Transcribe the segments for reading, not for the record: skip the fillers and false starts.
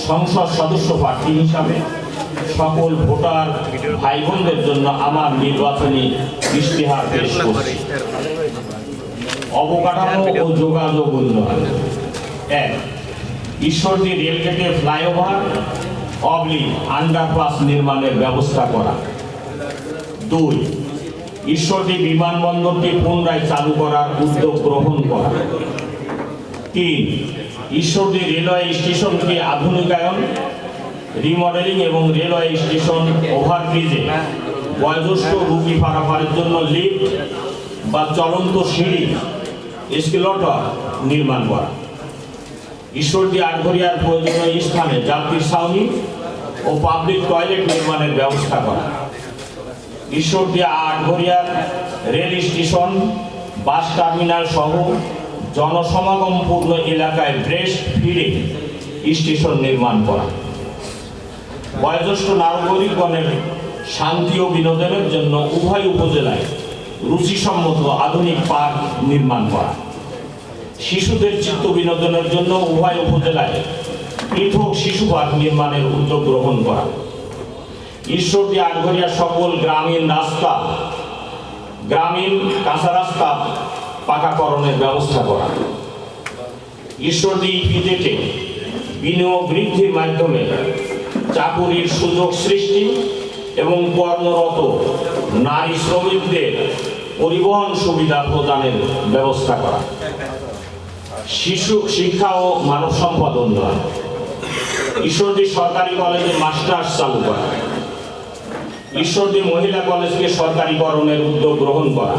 সংসদ সদস্য প্রার্থী হিসাবে সকল ভোটার ভাই বোনদের জন্য আমার নির্বাচনী ইশতেহার পেশ করছি। অবকাঠামো ও যোগাযোগ উন্নয়ন। ১. ঈশ্বরদী রেলগেটে ফ্লাইওভার আন্ডারপাস নির্মাণের ব্যবস্থা করা। ২. ঈশ্বরদী বিমানবন্দরটি পুনরায় চালু করার উদ্যোগ গ্রহণ করা। ৩. ঈশ্বরদী রেলওয়ে স্টেশনকে আধুনিকায়ন, রিমডেলিং এবং রেলওয়ে স্টেশন ওভারব্রিজে বয়োজ্যেষ্ঠ রোগী পারাপারের জন্য লিফট বা চলন্ত সিঁড়ি এসকেলেটর নির্মাণ করা। ঈশ্বরদী আটঘরিয়ার প্রয়োজনীয় স্থানে যাত্রী ছাউনি ও পাবলিক টয়লেট নির্মাণের ব্যবস্থা করা। ঈশ্বরদী আটঘরিয়ার রেল স্টেশন, বাস টার্মিনাল সহ জনসমাগমপূর্ণ এলাকায় ব্রেস্ট ফিডিং স্টেশন নির্মাণ করা। বয়োজ্যেষ্ঠ নাগরিকগণের শান্তি ও বিনোদনের জন্য উভয় উপজেলায় রুচিসম্মত আধুনিক পার্ক নির্মাণ করা। শিশুদের চিত্ত বিনোদনের জন্য উভয় উপজেলায় পৃথক শিশু পার্ক নির্মাণের উদ্যোগ গ্রহণ করা। ঈশ্বরদী আটঘরিয়া সকল গ্রামীণ রাস্তা, গ্রামীণ কাঁচা রাস্তা পাকাকরণের ব্যবস্থা করা। ঈশ্বরদী ইপিজেডে বিনিয়োগ বৃদ্ধির মাধ্যমে চাকুরির সুযোগ সৃষ্টি এবং কর্মরত নারী শ্রমিকদের পরিবহন সুবিধা প্রদানের ব্যবস্থা করা। শিশু শিক্ষা ও মানব সম্পদ উন্নয়ন। ঈশ্বরদী সরকারি কলেজে মাস্টার্স চালু করা। ঈশ্বরদী মহিলা কলেজকে সরকারিকরণের উদ্যোগ গ্রহণ করা।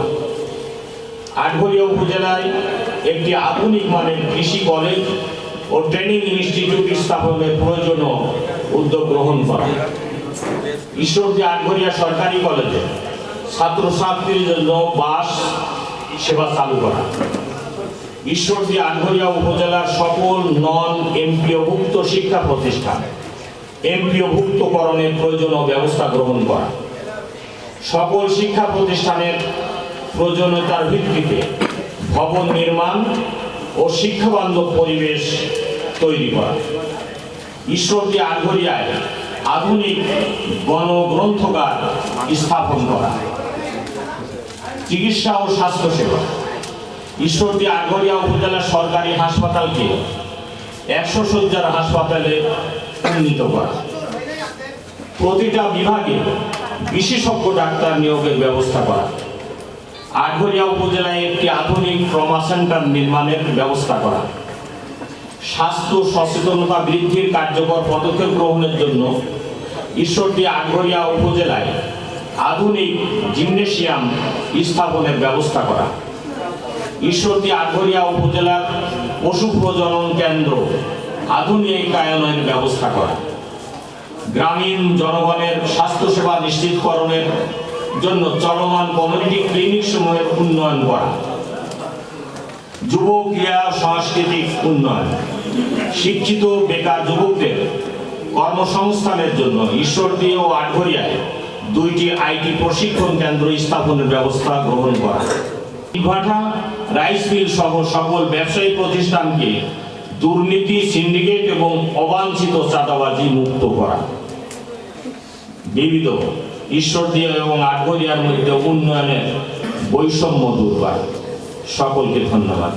আটঘরিয়া উপজেলায় একটি আধুনিক মানের কৃষি কলেজ ও ট্রেনিং ইনস্টিটিউট স্থাপনের প্রয়োজনীয় উদ্যোগ গ্রহণ করা। ঈশ্বরদী আটঘরিয়া সরকারি কলেজে ছাত্রছাত্রীর জন্য বাস সেবা চালু করা। ঈশ্বরদী আটঘরিয়া উপজেলার সকল নন এমপিওভুক্ত শিক্ষা প্রতিষ্ঠান এমপিওভুক্তকরণের প্রয়োজনীয় ব্যবস্থা গ্রহণ করা। সকল শিক্ষা প্রতিষ্ঠানের প্রয়োজনীয়তার ভিত্তিতে ভবন নির্মাণ ও শিক্ষাবান্ধব পরিবেশ তৈরি করা। ঈশ্বরদী আটঘরিয়ায় আধুনিক গণগ্রন্থাগার স্থাপন করা। চিকিৎসা ও স্বাস্থ্যসেবা। ঈশ্বরদী আটঘরিয়া উপজেলার সরকারি হাসপাতালকে 100 শয্যার হাসপাতালে উন্নীত করা। প্রতিটা বিভাগে বিশেষজ্ঞ ডাক্তার নিয়োগের ব্যবস্থা করা। আটঘরিয়া উপজেলায় একটি আধুনিক ট্রমা সেন্টার নির্মাণের ব্যবস্থা করা। স্বাস্থ্য সচেতনতা বৃদ্ধির কার্যকর পদক্ষেপ গ্রহণের জন্য ঈশ্বরদী আটঘরিয়া উপজেলায় আধুনিক জিমনেশিয়াম স্থাপনের ব্যবস্থা করা। ঈশ্বরদী আটঘরিয়া উপজেলার পশু প্রজনন কেন্দ্র আধুনিকায়নের ব্যবস্থা করা। গ্রামীণ জনগণের স্বাস্থ্যসেবা নিশ্চিতকরণের জন্য চলমান কমিউনিটি ক্লিনিক সমূহের উন্নয়ন করা। যুব ক্রীড়া সাংস্কৃতিক উন্নয়ন। শিক্ষিত বেকার যুবকদের কর্মসংস্থানের জন্য ঈশ্বরদী ও আটঘরিয়ায় 2টি আইটি প্রশিক্ষণ কেন্দ্র স্থাপনের ব্যবস্থা গ্রহণ করা। ইটভাটা, রাইস মিল সহ সকল ব্যবসায়ী প্রতিষ্ঠানকে দুর্নীতি, সিন্ডিকেট এবং অবাঞ্ছিত চাঁদাবাজি মুক্ত করা। বিবিধ ঈশ্বরদী এবং আটঘরিয়ার মধ্যে উন্নয়নের বৈষম্য দূর করা। সকলকে ধন্যবাদ।